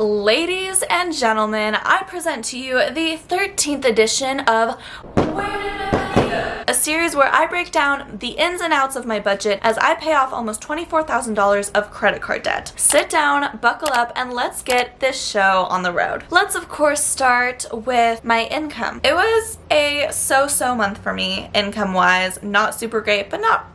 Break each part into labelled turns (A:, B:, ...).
A: Ladies and gentlemen, I present to you the 13th edition of Where Did My Money Go? A series where I break down the ins and outs of my budget as I pay off almost $24,000 of credit card debt. Sit down, buckle up, and let's get this show on the road. Let's of course start with my income. It was a so-so month for me, income-wise. Not super great, but not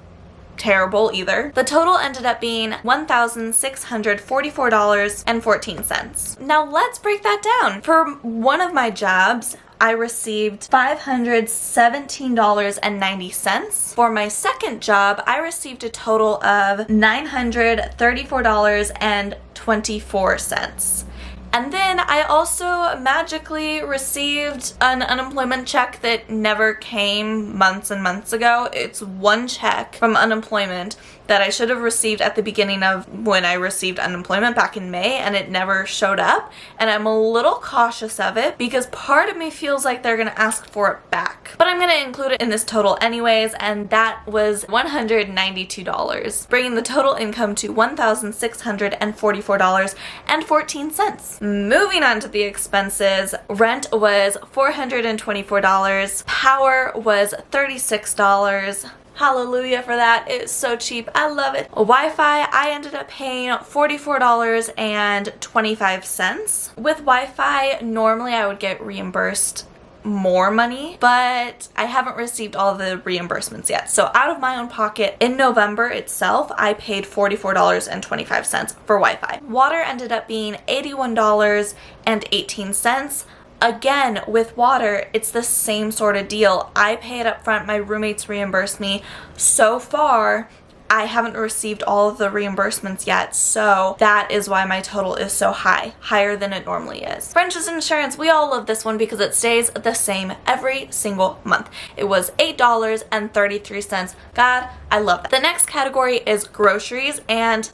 A: terrible either. The total ended up being $1,644.14. Now let's break that down. For one of my jobs, I received $517.90. For my second job, I received a total of $934.24. And then I also magically received an unemployment check that never came months and months ago. It's one check from unemployment that I should have received at the beginning of when I received unemployment back in May, and it never showed up. And I'm a little cautious of it because part of me feels like they're gonna ask for it back. But I'm gonna include it in this total anyways, and that was $192, bringing the total income to $1,644.14. Moving on to the expenses, rent was $424, power was $36. Hallelujah for that. It's so cheap. I love it. Wi-Fi, I ended up paying $44.25. With Wi-Fi, normally I would get reimbursed more money, but I haven't received all the reimbursements yet. So out of my own pocket in November itself, I paid $44.25 for Wi-Fi. Water ended up being $81.18. Again, with water, it's the same sort of deal. I pay it up front, my roommates reimburse me. So far, I haven't received all of the reimbursements yet, so that is why my total is so high, higher than it normally is. French's Insurance, we all love this one because it stays the same every single month. It was $8.33. God, I love that. The next category is groceries, and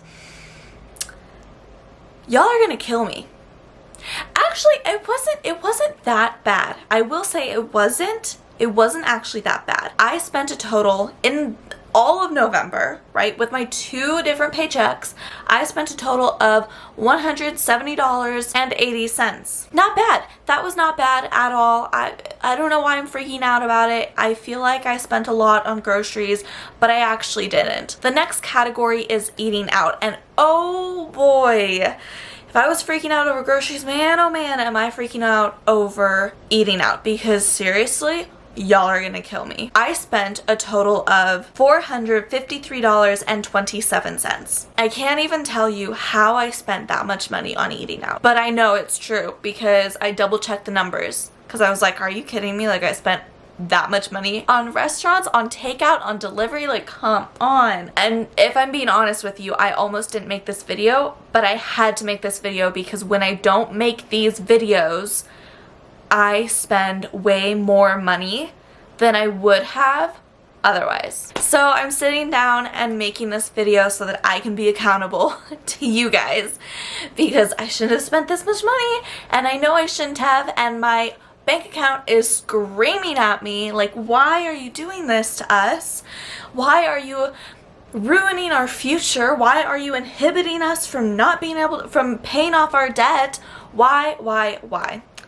A: y'all are gonna kill me. Actually, it wasn't that bad. I will say it wasn't actually that bad. I spent a total in all of November, right, with my two different paychecks, I spent a total of $170.80. Not bad. That was not bad at all. I don't know why I'm freaking out about it. I feel like I spent a lot on groceries, but I actually didn't. The next category is eating out, and oh boy, if I was freaking out over groceries, man, oh man, am I freaking out over eating out, because seriously, y'all are gonna kill me. I spent a total of $453.27. I can't even tell you how I spent that much money on eating out, but I know it's true because I double checked the numbers, because I was like, are you kidding me? Like, I spent that much money on restaurants, on takeout, on delivery, like come on. And if I'm being honest with you, I almost didn't make this video, but I had to make this video because when I don't make these videos, I spend way more money than I would have otherwise. So I'm sitting down and making this video so that I can be accountable to you guys, because I shouldn't have spent this much money, and I know I shouldn't have, and my bank account is screaming at me like, why are you doing this to us? Why are you ruining our future? Why are you inhibiting us from not being able to, from paying off our debt? Why?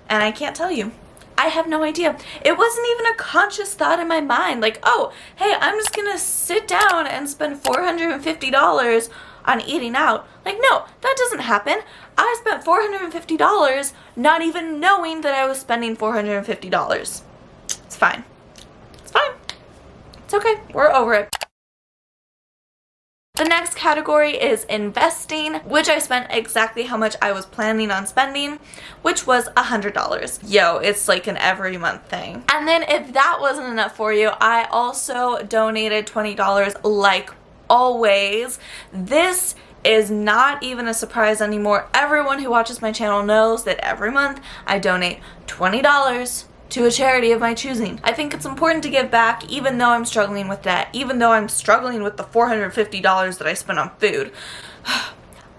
A: And I can't tell you. I have no idea. It wasn't even a conscious thought in my mind like, oh, hey, I'm just gonna sit down and spend $450 on eating out. Like, no, that doesn't happen. I spent $450 not even knowing that I was spending $450. It's fine. It's fine. It's okay. We're over it. The next category is investing, which I spent exactly how much I was planning on spending, which was $100. Yo, it's like an every month thing. And then if that wasn't enough for you, I also donated $20 like always. This is not even a surprise anymore. Everyone who watches my channel knows that every month I donate $20 to a charity of my choosing. I think it's important to give back even though I'm struggling with debt, even though I'm struggling with the $450 that I spent on food.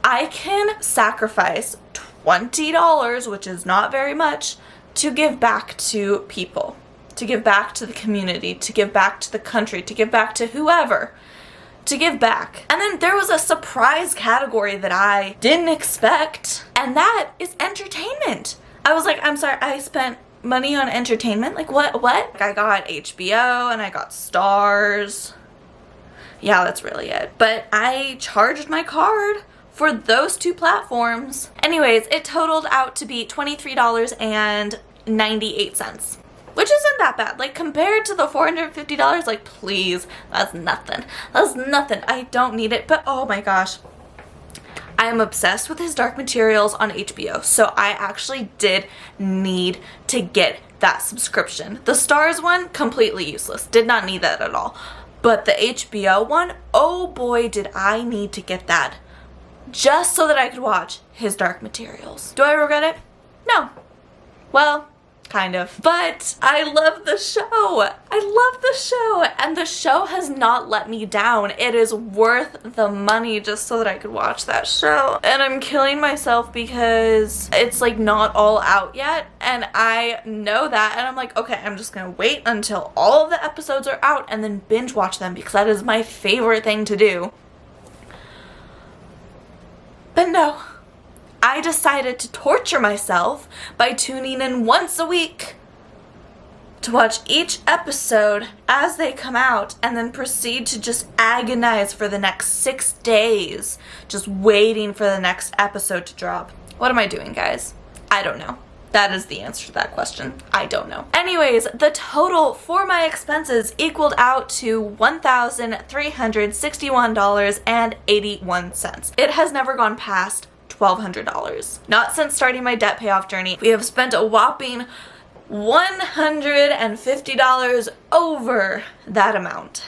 A: I can sacrifice $20, which is not very much, to give back to people, to give back to the community, to give back to the country, to give back to whoever. to give back. And then there was a surprise category that I didn't expect, and that is entertainment. I was like, I'm sorry, I spent money on entertainment? Like what? I got HBO and I got Stars. Yeah, that's really it. But I charged my card for those two platforms. Anyways, it totaled out to be $23.98. Which isn't that bad. Like, compared to the $450, like, please, that's nothing. That's nothing. I don't need it, but oh my gosh. I am obsessed with his Dark Materials on HBO, so I actually did need to get that subscription. The Stars one, completely useless. Did not need that at all. But the HBO one, oh boy, did I need to get that. Just so that I could watch his Dark Materials. Do I regret it? No. Well, kind of. But I love the show. I love the show. And the show has not let me down. It is worth the money just so that I could watch that show. And I'm killing myself because it's like not all out yet. And I know that. And I'm like, okay, I'm just gonna wait until all of the episodes are out and then binge watch them because that is my favorite thing to do. But no. I decided to torture myself by tuning in once a week to watch each episode as they come out and then proceed to just agonize for the next 6 days, just waiting for the next episode to drop. What am I doing, guys? I don't know. That is the answer to that question. I don't know. Anyways, the total for my expenses equaled out to $1,361.81. It has never gone past $1,200. Not since starting my debt payoff journey. We have spent a whopping $150 over that amount.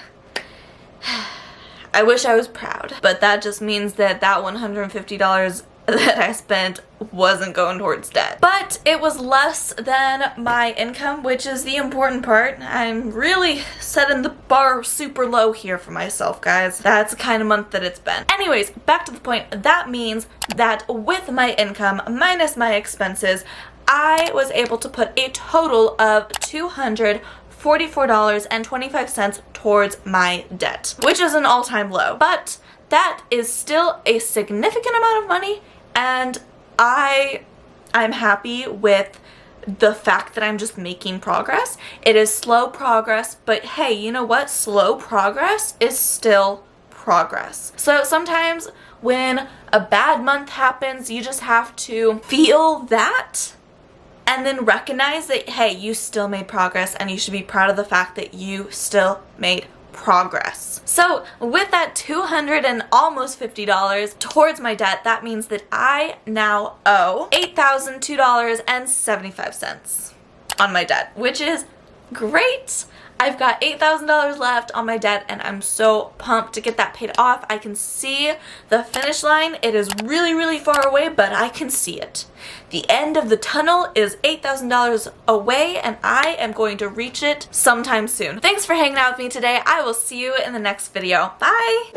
A: I wish I was proud, but that just means that that $150 that I spent wasn't going towards debt. But it was less than my income, which is the important part. I'm really setting the bar super low here for myself, guys. That's the kind of month that it's been. Anyways, back to the point. That means that with my income minus my expenses, I was able to put a total of $244.25 towards my debt, which is an all-time low. But that is still a significant amount of money, and I'm happy with the fact that I'm just making progress. It is slow progress, but hey, you know what? Slow progress is still progress. So sometimes when a bad month happens, you just have to feel that and then recognize that, hey, you still made progress and you should be proud of the fact that you still made progress. So with that $200 and almost $50 towards my debt, that means that I now owe $8,002.75 on my debt, which is great. I've got $8,000 left on my debt and I'm so pumped to get that paid off. I can see the finish line. It is really, really far away, but I can see it. The end of the tunnel is $8,000 away and I am going to reach it sometime soon. Thanks for hanging out with me today. I will see you in the next video. Bye!